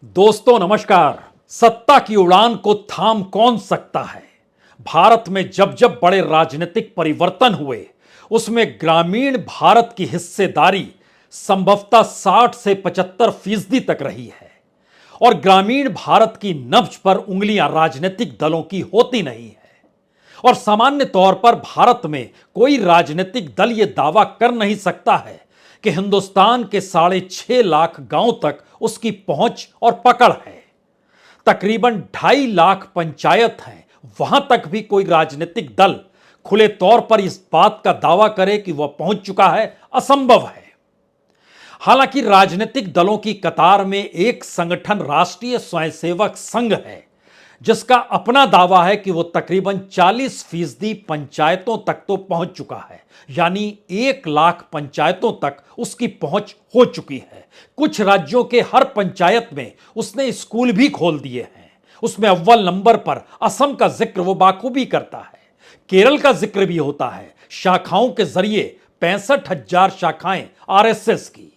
दोस्तों नमस्कार। सत्ता की उड़ान को थाम कौन सकता है। भारत में जब जब बड़े राजनीतिक परिवर्तन हुए उसमें ग्रामीण भारत की हिस्सेदारी संभवतः 60 से 75% तक रही है और ग्रामीण भारत की नब्ज पर उंगलियां राजनीतिक दलों की होती नहीं है। और सामान्य तौर पर भारत में कोई राजनीतिक दल यह दावा कर नहीं सकता है कि हिंदुस्तान के 6.5 लाख गांव तक उसकी पहुंच और पकड़ है। तकरीबन 2.5 लाख पंचायत हैं, वहां तक भी कोई राजनीतिक दल खुले तौर पर इस बात का दावा करे कि वह पहुंच चुका है, असंभव है। हालांकि राजनीतिक दलों की कतार में एक संगठन राष्ट्रीय स्वयंसेवक संघ है जिसका अपना दावा है कि वह तकरीबन 40% पंचायतों तक तो पहुंच चुका है, यानी 1 लाख पंचायतों तक उसकी पहुंच हो चुकी है। कुछ राज्यों के हर पंचायत में उसने स्कूल भी खोल दिए हैं। उसमें अव्वल नंबर पर असम का जिक्र वो बाखूबी करता है। केरल का जिक्र भी होता है। शाखाओं के जरिए 65,000 शाखाएं आरएसएस की।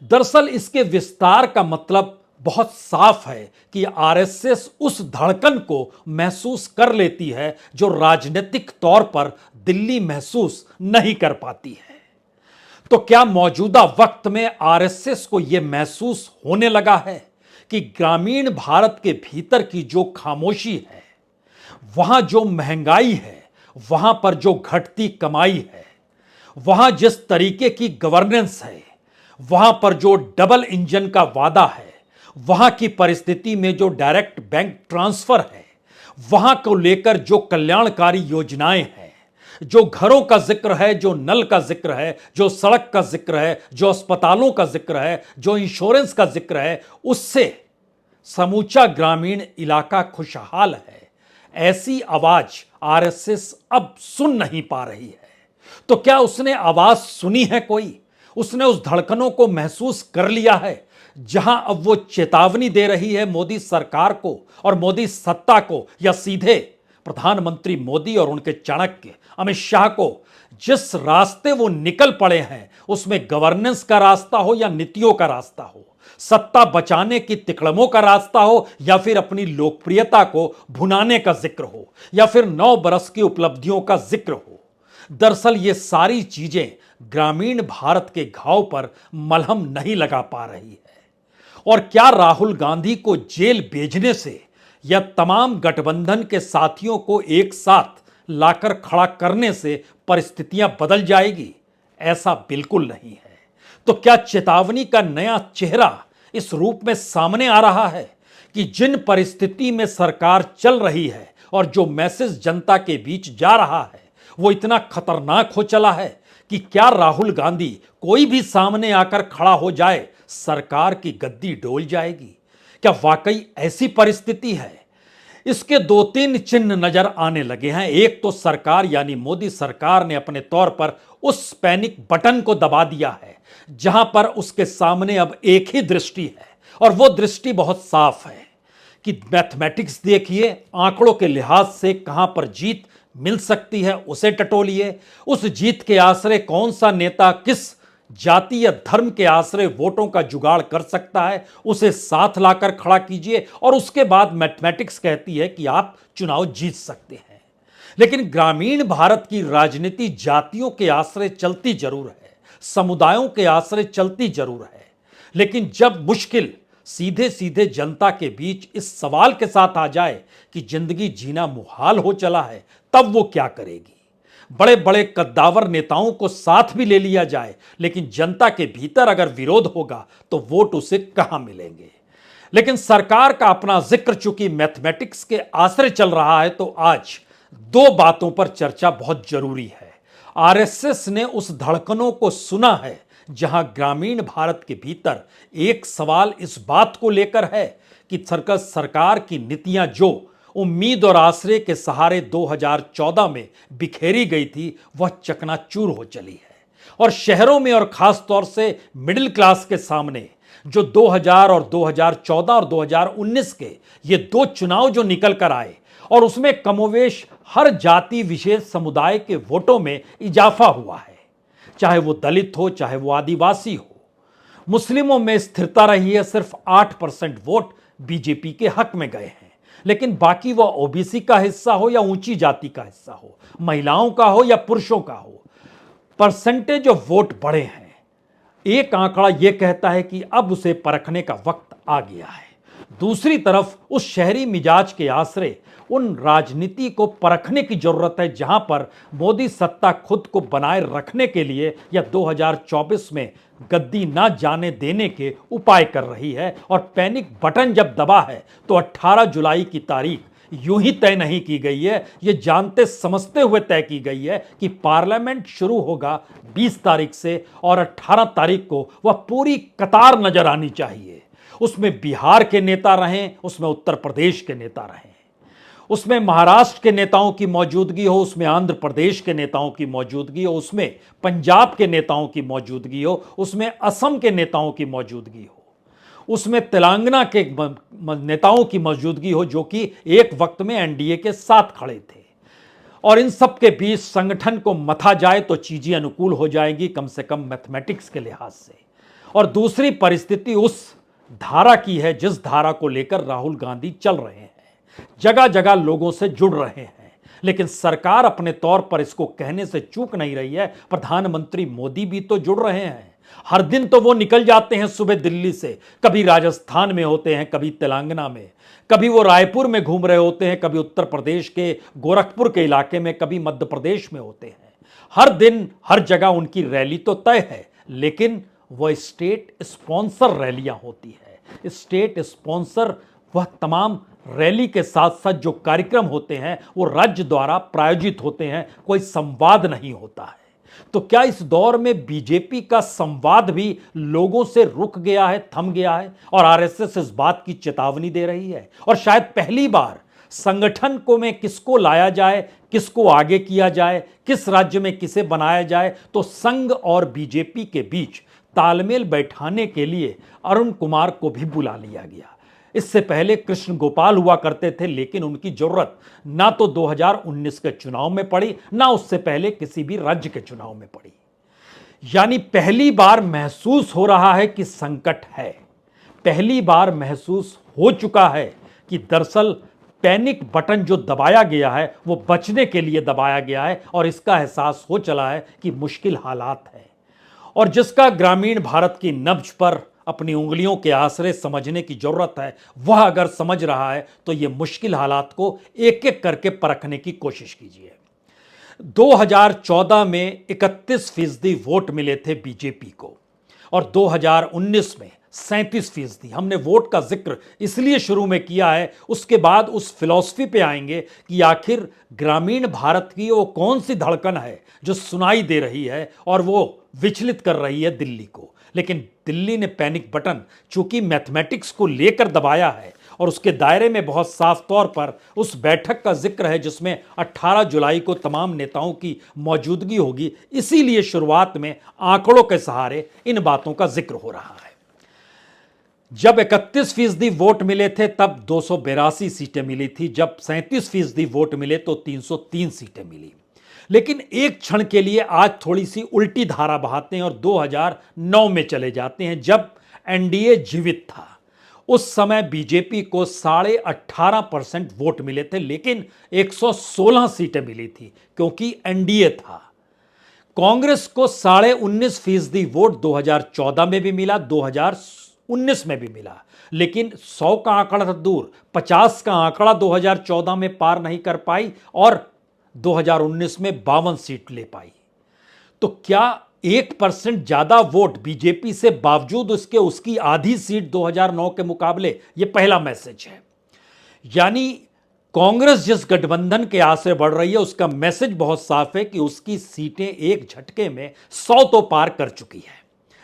दरअसल इसके विस्तार का मतलब बहुत साफ है कि आरएसएस उस धड़कन को महसूस कर लेती है जो राजनीतिक तौर पर दिल्ली महसूस नहीं कर पाती है। तो क्या मौजूदा वक्त में आरएसएस को यह महसूस होने लगा है कि ग्रामीण भारत के भीतर की जो खामोशी है, वहां जो महंगाई है, वहां पर जो घटती कमाई है, वहां जिस तरीके की गवर्नेंस है, वहां पर जो डबल इंजन का वादा है, वहां की परिस्थिति में जो डायरेक्ट बैंक ट्रांसफर है, वहां को लेकर जो कल्याणकारी योजनाएं हैं, जो घरों का जिक्र है, जो नल का जिक्र है, जो सड़क का जिक्र है, जो अस्पतालों का जिक्र है, जो इंश्योरेंस का जिक्र है, उससे समूचा ग्रामीण इलाका खुशहाल है। ऐसी आवाज आरएसएस अब सुन नहीं पा रही है। तो क्या उसने आवाज सुनी है? कोई उसने उस धड़कनों को महसूस कर लिया है जहां अब वो चेतावनी दे रही है मोदी सरकार को और मोदी सत्ता को, या सीधे प्रधानमंत्री मोदी और उनके चाणक्य अमित शाह को? जिस रास्ते वो निकल पड़े हैं उसमें गवर्नेंस का रास्ता हो या नीतियों का रास्ता हो, सत्ता बचाने की तिकड़मों का रास्ता हो या फिर अपनी लोकप्रियता को भुनाने का जिक्र हो या फिर 9 बरस की उपलब्धियों का जिक्र हो, दरअसल ये सारी चीजें ग्रामीण भारत के घाव पर मलहम नहीं लगा पा रही है। और क्या राहुल गांधी को जेल भेजने से या तमाम गठबंधन के साथियों को एक साथ लाकर खड़ा करने से परिस्थितियां बदल जाएगी? ऐसा बिल्कुल नहीं है। तो क्या चेतावनी का नया चेहरा इस रूप में सामने आ रहा है कि जिन परिस्थिति में सरकार चल रही है और जो मैसेज जनता के बीच जा रहा है वो इतना खतरनाक हो चला है कि क्या राहुल गांधी कोई भी सामने आकर खड़ा हो जाए सरकार की गद्दी डोल जाएगी? क्या वाकई ऐसी परिस्थिति है? इसके 2-3 चिन्ह नजर आने लगे हैं। एक तो सरकार यानी मोदी सरकार ने अपने तौर पर उस पैनिक बटन को दबा दिया है जहां पर उसके सामने अब एक ही दृष्टि है और वो दृष्टि बहुत साफ है कि मैथमेटिक्स देखिए, आंकड़ों के लिहाज से कहां पर जीत मिल सकती है उसे टटोलिए। उस जीत के आश्रय कौन सा नेता किस जाति या धर्म के आश्रय वोटों का जुगाड़ कर सकता है उसे साथ लाकर खड़ा कीजिए और उसके बाद मैथमेटिक्स कहती है कि आप चुनाव जीत सकते हैं। लेकिन ग्रामीण भारत की राजनीति जातियों के आश्रय चलती जरूर है, समुदायों के आश्रय चलती जरूर है, लेकिन जब मुश्किल सीधे सीधे जनता के बीच इस सवाल के साथ आ जाए कि जिंदगी जीना मुहाल हो चला है, तब वो क्या करेगी? बड़े बड़े कद्दावर नेताओं को साथ भी ले लिया जाए, लेकिन जनता के भीतर अगर विरोध होगा तो वोट उसे कहां मिलेंगे? लेकिन सरकार का अपना जिक्र चूंकि मैथमेटिक्स के आश्रय चल रहा है, तो आज 2 बातों पर चर्चा बहुत जरूरी है। आरएसएस ने उस धड़कनों को सुना है जहां ग्रामीण भारत के भीतर एक सवाल इस बात को लेकर है कि सरकार की नीतियां जो उम्मीद और आश्रय के सहारे 2014 में बिखेरी गई थी वह चकनाचूर हो चली है। और शहरों में और खास तौर से मिडिल क्लास के सामने जो 2000 और 2014 और 2019 के ये 2 चुनाव जो निकल कर आए और उसमें कमोवेश हर जाति विशेष समुदाय के वोटों में इजाफा हुआ है, चाहे वो दलित हो, चाहे वो आदिवासी हो, मुस्लिमों में स्थिरता रही है, सिर्फ 8% वोट बीजेपी के हक में गए हैं। लेकिन बाकी वह ओबीसी का हिस्सा हो या ऊंची जाति का हिस्सा हो, महिलाओं का हो या पुरुषों का हो, परसेंटेज ऑफ वोट बढ़े हैं। एक आंकड़ा यह कहता है कि अब उसे परखने का वक्त आ गया है। दूसरी तरफ उस शहरी मिजाज के आश्रय उन राजनीति को परखने की जरूरत है जहां पर मोदी सत्ता खुद को बनाए रखने के लिए या 2024 में गद्दी ना जाने देने के उपाय कर रही है। और पैनिक बटन जब दबा है तो 18 जुलाई की तारीख यूं ही तय नहीं की गई है, यह जानते समझते हुए तय की गई है कि पार्लियामेंट शुरू होगा 20 तारीख से और 18 तारीख को वह पूरी कतार नजर आनी चाहिए। उसमें बिहार के नेता रहें, उसमें उत्तर प्रदेश के नेता रहें, उसमें महाराष्ट्र के नेताओं की मौजूदगी हो, उसमें आंध्र प्रदेश के नेताओं की मौजूदगी हो, उसमें पंजाब के नेताओं की मौजूदगी हो, उसमें असम के नेताओं की मौजूदगी हो, उसमें तेलंगाना के नेताओं की मौजूदगी हो जो कि एक वक्त में एनडीए के साथ खड़े थे। और इन सब के बीच संगठन को मथा जाए तो चीजें अनुकूल हो जाएंगी, कम से कम मैथमेटिक्स के लिहाज से। और दूसरी परिस्थिति उस धारा की है जिस धारा को लेकर राहुल गांधी चल रहे हैं, जगह जगह लोगों से जुड़ रहे हैं। लेकिन सरकार अपने तौर पर इसको कहने से चूक नहीं रही है। प्रधानमंत्री मोदी भी तो जुड़ रहे हैं। हर दिन तो वो निकल जाते हैं सुबह दिल्ली से, कभी राजस्थान में होते हैं, कभी तेलंगाना में, कभी वो रायपुर में घूम रहे होते हैं, कभी उत्तर प्रदेश के गोरखपुर के इलाके में, कभी मध्य प्रदेश में होते हैं। हर दिन हर जगह उनकी रैली तो तय है, लेकिन वह स्टेट स्पॉन्सर रैलियां होती है। स्टेट स्पॉन्सर वह तमाम रैली के साथ साथ जो कार्यक्रम होते हैं वो राज्य द्वारा प्रायोजित होते हैं, कोई संवाद नहीं होता है। तो क्या इस दौर में बीजेपी का संवाद भी लोगों से रुक गया है, थम गया है? और आरएसएस इस बात की चेतावनी दे रही है। और शायद पहली बार संगठन को में किसको लाया जाए, किसको आगे किया जाए, किस राज्य में किसे बनाया जाए, तो संघ और बीजेपी के बीच तालमेल बैठाने के लिए अरुण कुमार को भी बुला लिया गया। इससे पहले कृष्ण गोपाल हुआ करते थे, लेकिन उनकी जरूरत ना तो 2019 के चुनाव में पड़ी, ना उससे पहले किसी भी राज्य के चुनाव में पड़ी। यानी पहली बार महसूस हो रहा है कि संकट है। पहली बार महसूस हो चुका है कि दरअसल पैनिक बटन जो दबाया गया है वो बचने के लिए दबाया गया है, और इसका एहसास हो चला है कि मुश्किल हालात है। और जिसका ग्रामीण भारत की नब्ज पर अपनी उंगलियों के आश्रय समझने की जरूरत है, वह अगर समझ रहा है तो ये मुश्किल हालात को एक एक करके परखने की कोशिश कीजिए। 2014 में 31% वोट मिले थे बीजेपी को, और 2019 में 37%। हमने वोट का जिक्र इसलिए शुरू में किया है, उसके बाद उस फिलॉसफी पे आएंगे कि आखिर ग्रामीण भारत की वो कौन सी धड़कन है जो सुनाई दे रही है और वो विचलित कर रही है दिल्ली को। लेकिन दिल्ली ने पैनिक बटन चूंकि मैथमेटिक्स को लेकर दबाया है, और उसके दायरे में बहुत साफ तौर पर उस बैठक का जिक्र है जिसमें 18 जुलाई को तमाम नेताओं की मौजूदगी होगी, इसीलिए शुरुआत में आंकड़ों के सहारे इन बातों का जिक्र हो रहा है। जब 31% वोट मिले थे तब 282 सीटें मिली थी, जब 37% वोट मिले तो 303 सीटें मिली। लेकिन एक क्षण के लिए आज थोड़ी सी उल्टी धारा बहाते हैं और 2009 में चले जाते हैं, जब एनडीए जीवित था। उस समय बीजेपी को 18.5% वोट मिले थे, लेकिन 116 सीटें मिली थी क्योंकि एनडीए था। कांग्रेस को 19.5% वोट 2014 में भी मिला, 2019 में भी मिला, लेकिन 100 का आंकड़ा तो दूर, 50 का आंकड़ा 2014 में पार नहीं कर पाई और 2019 में 52 सीट ले पाई। तो क्या 1% ज्यादा वोट बीजेपी से, बावजूद उसके उसकी आधी सीट 2009 के मुकाबले? यह पहला मैसेज है। यानी कांग्रेस जिस गठबंधन के आश्रय बढ़ रही है उसका मैसेज बहुत साफ है कि उसकी सीटें एक झटके में 100 तो पार कर चुकी है।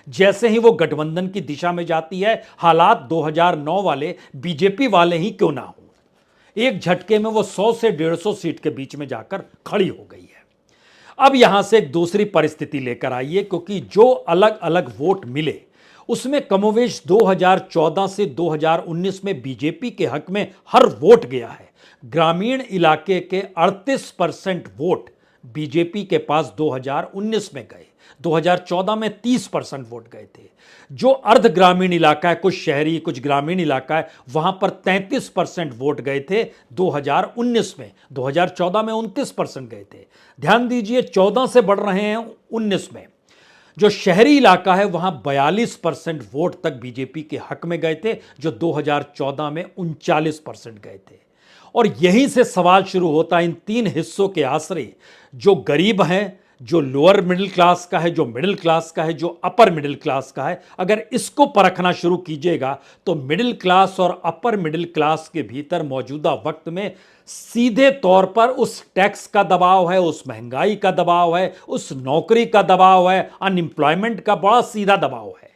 जैसे ही वो गठबंधन की दिशा में जाती है, हालात 2009 वाले बीजेपी वाले ही क्यों ना हो, एक झटके में वो 100 से 150 सीट के बीच में जाकर खड़ी हो गई है। अब यहां से एक दूसरी परिस्थिति लेकर आइए, क्योंकि जो अलग अलग वोट मिले उसमें कमोवेश 2014 से 2019 में बीजेपी के हक में हर वोट गया है। ग्रामीण इलाके के 38% वोट बीजेपी के पास 2019 में गए, 2014 में 30% वोट गए थे। जो अर्ध ग्रामीण इलाका है, कुछ शहरी कुछ ग्रामीण इलाका है, वहां पर 33% वोट गए थे 2019 में। 2014 में 29% गए थे। ध्यान दीजिए, 14 से बढ़ रहे हैं 19 में। जो शहरी इलाका है वहां 42% वोट तक बीजेपी के हक में गए थे, जो 2014 में 39% गए थे। और यहीं से सवाल शुरू होता है इन तीन हिस्सों के आसरे, जो गरीब हैं, जो लोअर मिडिल क्लास का है, जो मिडिल क्लास का है, जो अपर मिडिल क्लास का है। अगर इसको परखना शुरू कीजिएगा तो मिडिल क्लास और अपर मिडिल क्लास के भीतर मौजूदा वक्त में सीधे तौर पर उस टैक्स का दबाव है, उस महंगाई का दबाव है, उस नौकरी का दबाव है, अनएम्प्लॉयमेंट का बड़ा सीधा दबाव है।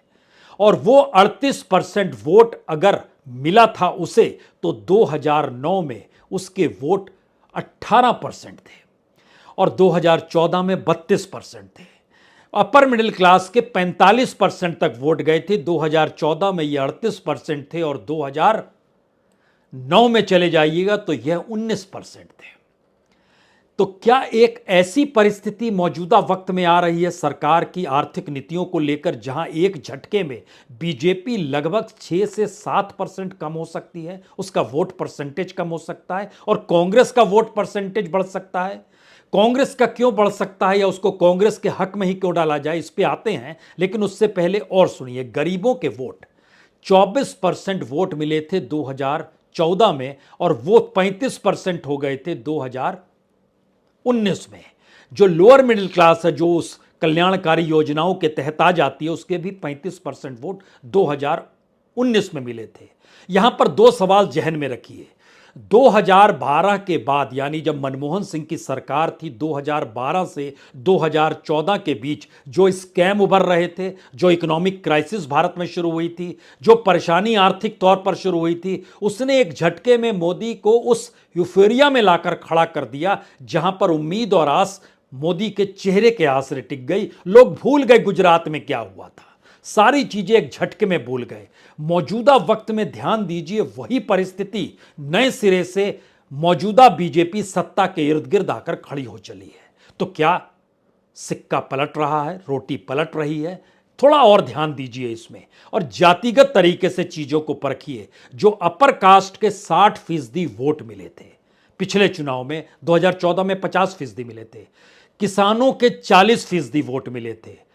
और वो 38% वोट अगर मिला था उसे, तो 2009 में उसके वोट 18% थे और 2014 में 32% थे। अपर मिडिल क्लास के 45% तक वोट गए थे, 2014 में ये 38% थे और 2009 में चले जाइएगा तो यह 19% थे। तो क्या एक ऐसी परिस्थिति मौजूदा वक्त में आ रही है सरकार की आर्थिक नीतियों को लेकर, जहां एक झटके में बीजेपी लगभग 6 से 7% कम हो सकती है, उसका वोट परसेंटेज कम हो सकता है और कांग्रेस का वोट परसेंटेज बढ़ सकता है? कांग्रेस का क्यों बढ़ सकता है या उसको कांग्रेस के हक में ही क्यों डाला जाए, इस पे आते हैं। लेकिन उससे पहले और सुनिए, गरीबों के वोट 24% वोट मिले थे 2014 में और वो 35% हो गए थे 2019 में। जो लोअर मिडिल क्लास है, जो उस कल्याणकारी योजनाओं के तहत आ जाती है, उसके भी 35% वोट 2019 में मिले थे। यहां पर दो सवाल जहन में रखिए। 2012 के बाद, यानी जब मनमोहन सिंह की सरकार थी, 2012 से 2014 के बीच जो स्कैम उभर रहे थे, जो इकोनॉमिक क्राइसिस भारत में शुरू हुई थी, जो परेशानी आर्थिक तौर पर शुरू हुई थी, उसने एक झटके में मोदी को उस यूफोरिया में लाकर खड़ा कर दिया जहां पर उम्मीद और आस मोदी के चेहरे के आसरे टिक गई। लोग भूल गए गुजरात में क्या हुआ था, सारी चीजें एक झटके में भूल गए। मौजूदा वक्त में ध्यान दीजिए, वही परिस्थिति नए सिरे से मौजूदा बीजेपी सत्ता के इर्द गिर्द आकर खड़ी हो चली है। तो क्या सिक्का पलट रहा है, रोटी पलट रही है? थोड़ा और ध्यान दीजिए इसमें और जातिगत तरीके से चीजों को परखिए। जो अपर कास्ट के 60% वोट मिले थे पिछले चुनाव में, 2014 में 50% मिले थे। किसानों के 40% वोट मिले थे।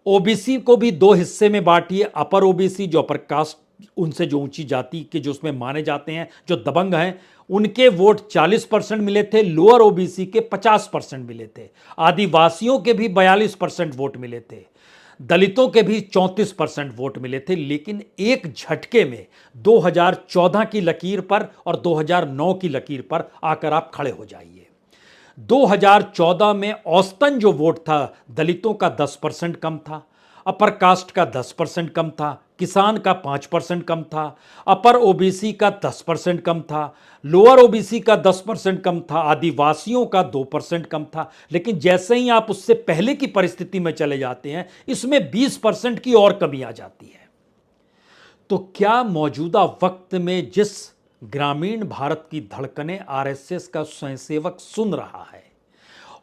ओबीसी को भी दो हिस्से में बांटिए, अपर ओबीसी जो अपर कास्ट, उनसे जो ऊंची जाति के जो उसमें माने जाते हैं, जो दबंग हैं, उनके वोट 40% मिले थे। लोअर ओबीसी के 50% मिले थे। आदिवासियों के भी 42% वोट मिले थे। दलितों के भी 34% वोट मिले थे। लेकिन एक झटके में 2014 की लकीर पर और 2009 की लकीर पर आकर आप खड़े हो जाइए। 2014 में औसतन जो वोट था, दलितों का 10% कम था, अपर कास्ट का 10% कम था, किसान का 5% कम था, अपर ओबीसी का 10% कम था, लोअर ओबीसी का 10% कम था, आदिवासियों का 2% कम था। लेकिन जैसे ही आप उससे पहले की परिस्थिति में चले जाते हैं, इसमें 20% की और कमी आ जाती है। तो क्या मौजूदा वक्त में जिस ग्रामीण भारत की धड़कनें आरएसएस का स्वयंसेवक सुन रहा है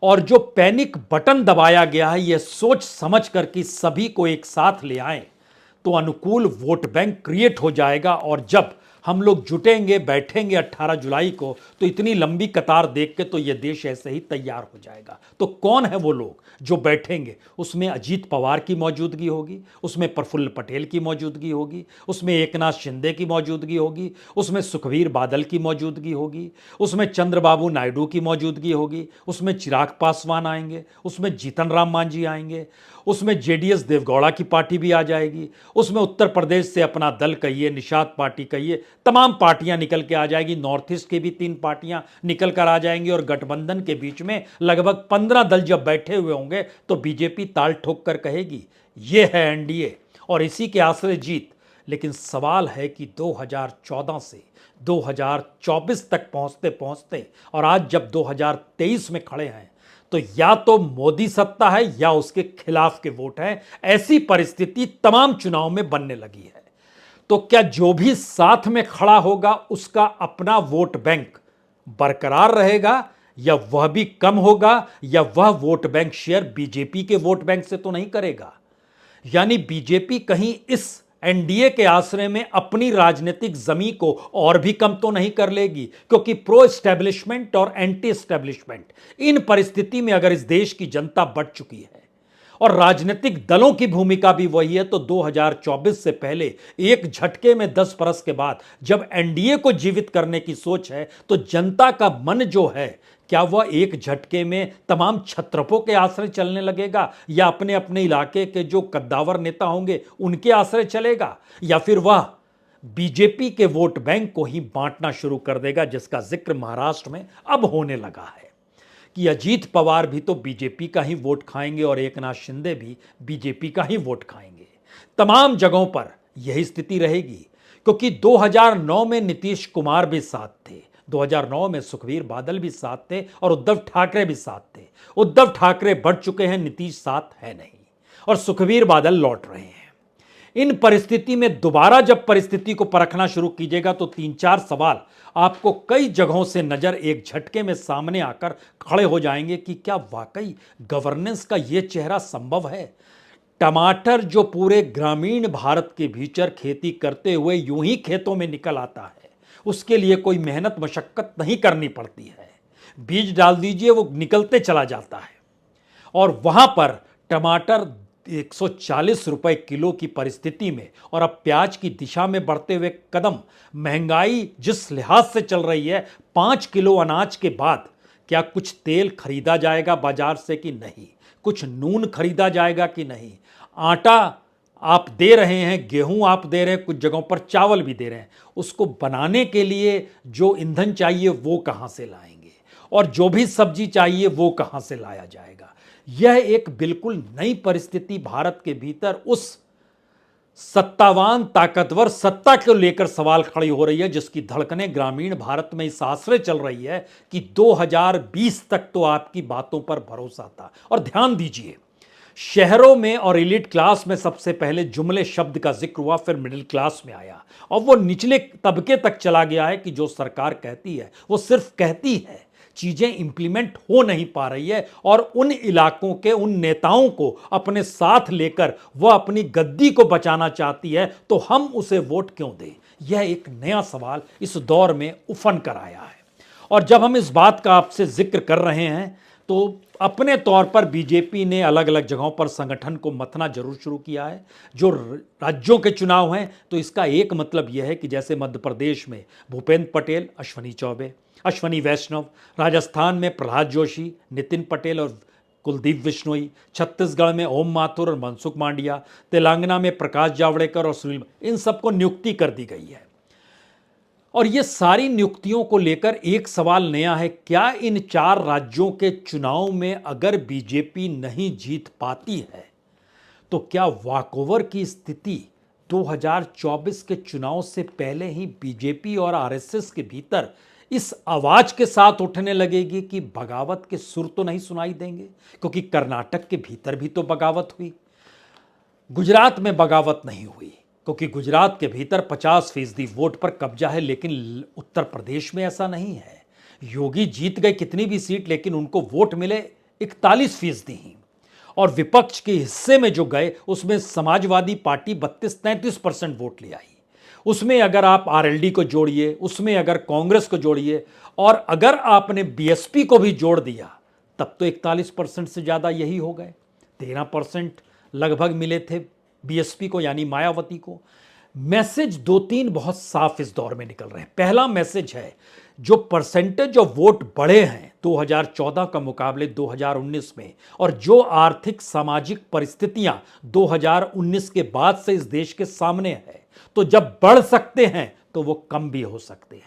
और जो पैनिक बटन दबाया गया है, यह सोच समझ कर कि सभी को एक साथ ले आएं, तो अनुकूल वोट बैंक क्रिएट हो जाएगा। और जब हम लोग जुटेंगे, बैठेंगे 18 जुलाई को, तो इतनी लंबी कतार देख के तो यह देश ऐसे ही तैयार हो जाएगा। तो कौन है वो लोग जो बैठेंगे? उसमें अजीत पवार की मौजूदगी होगी, उसमें प्रफुल्ल पटेल की मौजूदगी होगी, उसमें एकनाथ शिंदे की मौजूदगी होगी, उसमें सुखबीर बादल की मौजूदगी होगी, उसमें चंद्रबाबू नायडू की मौजूदगी होगी, उसमें चिराग पासवान आएंगे, उसमें जीतन राम मांझी आएंगे, उसमें जेडीएस देवगौड़ा की पार्टी भी आ जाएगी, उसमें उत्तर प्रदेश से अपना दल कहिए, निषाद पार्टी कहिए, तमाम पार्टियां निकल के आ जाएगी। नॉर्थ ईस्ट की भी 3 पार्टियां निकल कर आ जाएंगी और गठबंधन के बीच में लगभग 15 दल जब बैठे हुए होंगे तो बीजेपी ताल ठोक कर कहेगी ये है एनडीए और इसी के आश्रय जीत। लेकिन सवाल है कि 2014 से 2024 तक पहुंचते पहुंचते और आज जब 2023 में खड़े हैं, तो या तो मोदी सत्ता है या उसके खिलाफ के वोट हैं। ऐसी परिस्थिति तमाम चुनाव में बनने लगी है। तो क्या जो भी साथ में खड़ा होगा उसका अपना वोट बैंक बरकरार रहेगा या वह भी कम होगा या वह वोट बैंक शेयर बीजेपी के वोट बैंक से तो नहीं करेगा। यानी बीजेपी कहीं इस एनडीए के आश्रय में अपनी राजनीतिक जमीन को और भी कम तो नहीं कर लेगी, क्योंकि प्रो एस्टेब्लिशमेंट और एंटी एस्टेब्लिशमेंट इन परिस्थिति में अगर इस देश की जनता बढ़ चुकी है और राजनीतिक दलों की भूमिका भी वही है, तो 2024 से पहले एक झटके में 10 बरस के बाद जब एनडीए को जीवित करने की सोच है, तो जनता का मन जो है क्या वह एक झटके में तमाम छत्रपों के आश्रय चलने लगेगा, या अपने अपने इलाके के जो कद्दावर नेता होंगे उनके आश्रय चलेगा, या फिर वह बीजेपी के वोट बैंक को ही बांटना शुरू कर देगा, जिसका जिक्र महाराष्ट्र में अब होने लगा है कि अजीत पवार भी तो बीजेपी का ही वोट खाएंगे और एकनाथ शिंदे भी बीजेपी का ही वोट खाएंगे। तमाम जगहों पर यही स्थिति रहेगी, क्योंकि 2009 में नीतीश कुमार भी साथ थे, 2009 में सुखबीर बादल भी साथ थे और उद्धव ठाकरे भी साथ थे। उद्धव ठाकरे बढ़ चुके हैं, नीतीश साथ है नहीं, और सुखबीर बादल लौट रहे हैं। इन परिस्थिति में दोबारा जब परिस्थिति को परखना शुरू कीजिएगा तो 3-4 सवाल आपको कई जगहों से नजर एक झटके में सामने आकर खड़े हो जाएंगे कि क्या वाकई गवर्नेंस का यह चेहरा संभव है। टमाटर जो पूरे ग्रामीण भारत के भीतर खेती करते हुए यूं ही खेतों में निकल आता है, उसके लिए कोई मेहनत मशक्कत नहीं करनी पड़ती है, बीज डाल दीजिए वो निकलते चला जाता है। और वहां पर टमाटर 140 रुपए किलो की परिस्थिति में और अब प्याज की दिशा में बढ़ते हुए कदम, महंगाई जिस लिहाज से चल रही है, 5 किलो अनाज के बाद क्या कुछ तेल खरीदा जाएगा बाजार से कि नहीं, कुछ नून खरीदा जाएगा कि नहीं, आटा आप दे रहे हैं, गेहूं आप दे रहे हैं, कुछ जगहों पर चावल भी दे रहे हैं, उसको बनाने के लिए जो ईंधन चाहिए वो कहां से लाएंगे, और जो भी सब्जी चाहिए वो कहां से लाया जाएगा। यह एक बिल्कुल नई परिस्थिति भारत के भीतर उस सत्तावान ताकतवर सत्ता को लेकर सवाल खड़ी हो रही है, जिसकी धड़कनें ग्रामीण भारत में इस आश्रय चल रही है कि 2020 तक तो आपकी बातों पर भरोसा था। और ध्यान दीजिए, शहरों में और एलिट क्लास में सबसे पहले जुमले शब्द का जिक्र हुआ, फिर मिडिल क्लास में आया, और वो निचले तबके तक चला गया है कि जो सरकार कहती है वो सिर्फ कहती है, चीजें इंप्लीमेंट हो नहीं पा रही है, और उन इलाकों के उन नेताओं को अपने साथ लेकर वह अपनी गद्दी को बचाना चाहती है, तो हम उसे वोट क्यों दें। यह एक नया सवाल इस दौर में उफन कर आया है। और जब हम इस बात का आपसे जिक्र कर रहे हैं तो अपने तौर पर बीजेपी ने अलग अलग जगहों पर संगठन को मथना जरूर शुरू किया है। जो राज्यों के चुनाव हैं तो इसका एक मतलब यह है कि जैसे मध्य प्रदेश में भूपेंद्र पटेल, अश्वनी चौबे, अश्वनी वैष्णव, राजस्थान में प्रहलाद जोशी, नितिन पटेल और कुलदीप बिश्नोई, छत्तीसगढ़ में ओम माथुर और मनसुख मांडविया, तेलंगाना में प्रकाश जावड़ेकर और सुनील, इन सबको नियुक्ति कर दी गई है। और ये सारी नियुक्तियों को लेकर एक सवाल नया है, क्या इन 4 राज्यों के चुनाव में अगर बीजेपी नहीं जीत पाती है तो क्या वॉकओवर की स्थिति 2024 के चुनाव से पहले ही बीजेपी और आरएसएस के भीतर इस आवाज के साथ उठने लगेगी कि बगावत के सुर तो नहीं सुनाई देंगे, क्योंकि कर्नाटक के भीतर भी तो बगावत हुई, गुजरात में बगावत नहीं हुई क्योंकि गुजरात के भीतर 50% वोट पर कब्जा है, लेकिन उत्तर प्रदेश में ऐसा नहीं है। योगी जीत गए कितनी भी सीट, लेकिन उनको वोट मिले 41% ही, और विपक्ष के हिस्से में जो गए उसमें समाजवादी पार्टी 32-33% वोट ले आई। उसमें अगर आप आरएलडी को जोड़िए, उसमें अगर कांग्रेस को जोड़िए, और अगर आपने बीएसपी को भी जोड़ दिया तब तो 41% से ज़्यादा यही हो गए। 13% लगभग मिले थे बीएसपी को, यानी मायावती को। मैसेज 2-3 बहुत साफ इस दौर में निकल रहे हैं। पहला मैसेज है, जो परसेंटेज ऑफ वोट बढ़े हैं 2014 का मुकाबले 2019 में, और जो आर्थिक सामाजिक परिस्थितियां 2019 के बाद से इस देश के सामने है, तो जब बढ़ सकते हैं तो वो कम भी हो सकते हैं,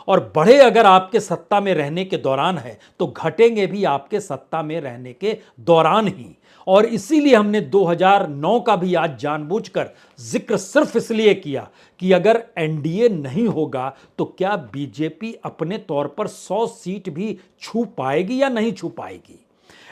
और बढ़े अगर आपके सत्ता में रहने के दौरान है तो घटेंगे भी आपके सत्ता में रहने के दौरान ही। और इसीलिए हमने 2009 का भी आज जानबूझकर जिक्र सिर्फ इसलिए किया कि अगर एनडीए नहीं होगा तो क्या बीजेपी अपने तौर पर 100 सीट भी छू पाएगी या नहीं छू पाएगी।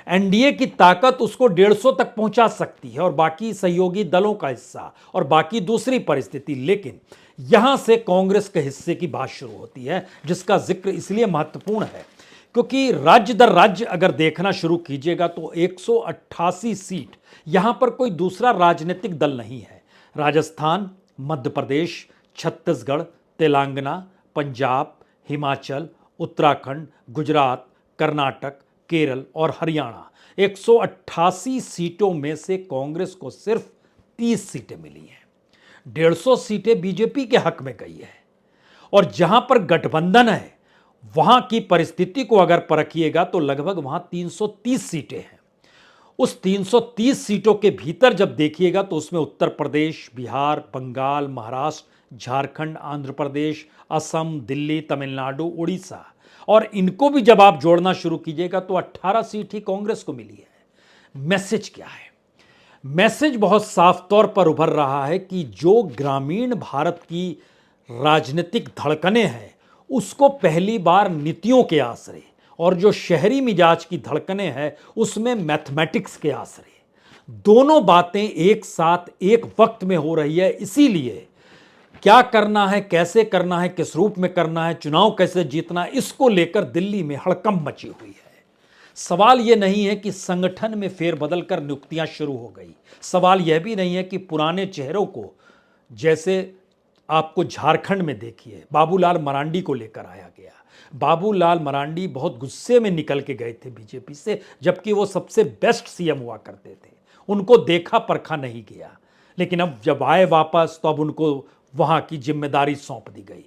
एनडीए की ताकत उसको 150 तक पहुंचा सकती है, और बाकी सहयोगी दलों का हिस्सा और बाकी दूसरी परिस्थिति। लेकिन यहां से कांग्रेस के हिस्से की बात शुरू होती है, जिसका जिक्र इसलिए महत्वपूर्ण है क्योंकि राज्य दर राज्य अगर देखना शुरू कीजिएगा तो 188 सीट, यहां पर कोई दूसरा राजनीतिक दल नहीं है। राजस्थान, मध्य प्रदेश, छत्तीसगढ़, तेलंगाना, पंजाब, हिमाचल, उत्तराखंड, गुजरात, कर्नाटक, केरल और हरियाणा, 188 सीटों में से कांग्रेस को सिर्फ 30 सीटें मिली हैं। 150 सीटें बीजेपी के हक में गई है। और जहां पर गठबंधन है वहां की परिस्थिति को अगर परखिएगा तो लगभग वहां 330 सीटें हैं। उस 330 सीटों के भीतर जब देखिएगा तो उसमें उत्तर प्रदेश, बिहार, बंगाल, महाराष्ट्र, झारखंड, आंध्र प्रदेश, असम, दिल्ली, तमिलनाडु, उड़ीसा, और इनको भी जब आप जोड़ना शुरू कीजिएगा तो 18 सीट ही कांग्रेस को मिली है। मैसेज क्या है? मैसेज बहुत साफ तौर पर उभर रहा है कि जो ग्रामीण भारत की राजनीतिक धड़कनें हैं उसको पहली बार नीतियों के आसरे, और जो शहरी मिजाज की धड़कनें हैं उसमें मैथमेटिक्स के आसरे, दोनों बातें एक साथ एक वक्त में हो रही है। इसीलिए क्या करना है, कैसे करना है, किस रूप में करना है, चुनाव कैसे जीतना है, इसको लेकर दिल्ली में हड़कंप मची हुई है। सवाल यह नहीं है कि संगठन में फेरबदल कर नियुक्तियां शुरू हो गई। सवाल यह भी नहीं है कि पुराने चेहरों को, जैसे आपको झारखंड में देखिए बाबूलाल मरांडी को लेकर आया गया। बाबूलाल मरांडी बहुत गुस्से में निकल के गए थे बीजेपी से, जबकि वो सबसे बेस्ट सीएम हुआ करते थे। उनको देखा परखा नहीं गया, लेकिन अब जब आए वापस तो अब उनको वहां की जिम्मेदारी सौंप दी गई।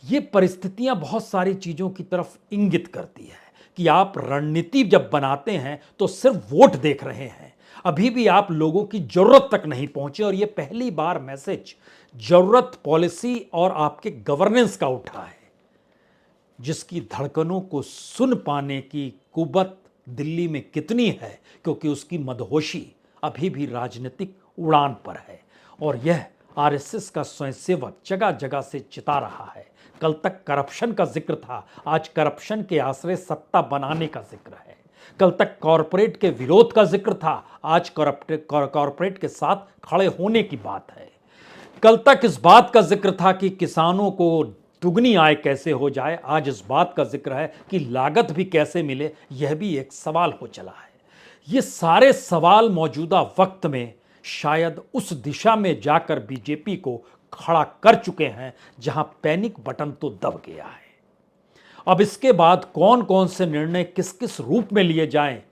ये परिस्थितियां बहुत सारी चीजों की तरफ इंगित करती है कि आप रणनीति जब बनाते हैं तो सिर्फ वोट देख रहे हैं, अभी भी आप लोगों की जरूरत तक नहीं पहुंचे। और ये पहली बार मैसेज जरूरत, पॉलिसी और आपके गवर्नेंस का उठा है, जिसकी धड़कनों को सुन पाने की कुवत दिल्ली में कितनी है, क्योंकि उसकी मदहोशी अभी भी राजनीतिक उड़ान पर है। और यह आरएसएस का स्वयंसेवक जगह जगह से चिता रहा है। कल तक करप्शन का जिक्र था, आज करप्शन के आश्रय सत्ता बनाने का जिक्र है। कल तक कॉरपोरेट के विरोध का जिक्र था, आज कॉरपोरेट के साथ खड़े होने की बात है। कल तक इस बात का जिक्र था कि किसानों को दुगनी आय कैसे हो जाए, आज इस बात का जिक्र है कि लागत भी कैसे मिले, यह भी एक सवाल हो चला है। ये सारे सवाल मौजूदा वक्त में शायद उस दिशा में जाकर बीजेपी को खड़ा कर चुके हैं जहां पैनिक बटन तो दब गया है। अब इसके बाद कौन कौन से निर्णय किस किस रूप में लिए जाएं,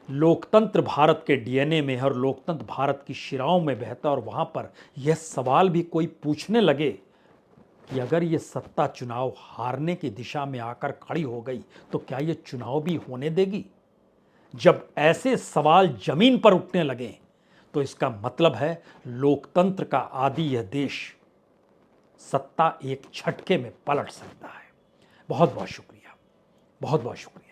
लोकतंत्र भारत के डीएनए में है और लोकतंत्र भारत की शिराओं में बहता है। और वहां पर यह सवाल भी कोई पूछने लगे कि अगर ये सत्ता चुनाव हारने की दिशा में आकर खड़ी हो गई तो क्या ये चुनाव भी होने देगी? जब ऐसे सवाल जमीन पर उठने लगे तो इसका मतलब है लोकतंत्र का आदि यह देश सत्ता एक झटके में पलट सकता है। बहुत बहुत शुक्रिया, बहुत बहुत शुक्रिया।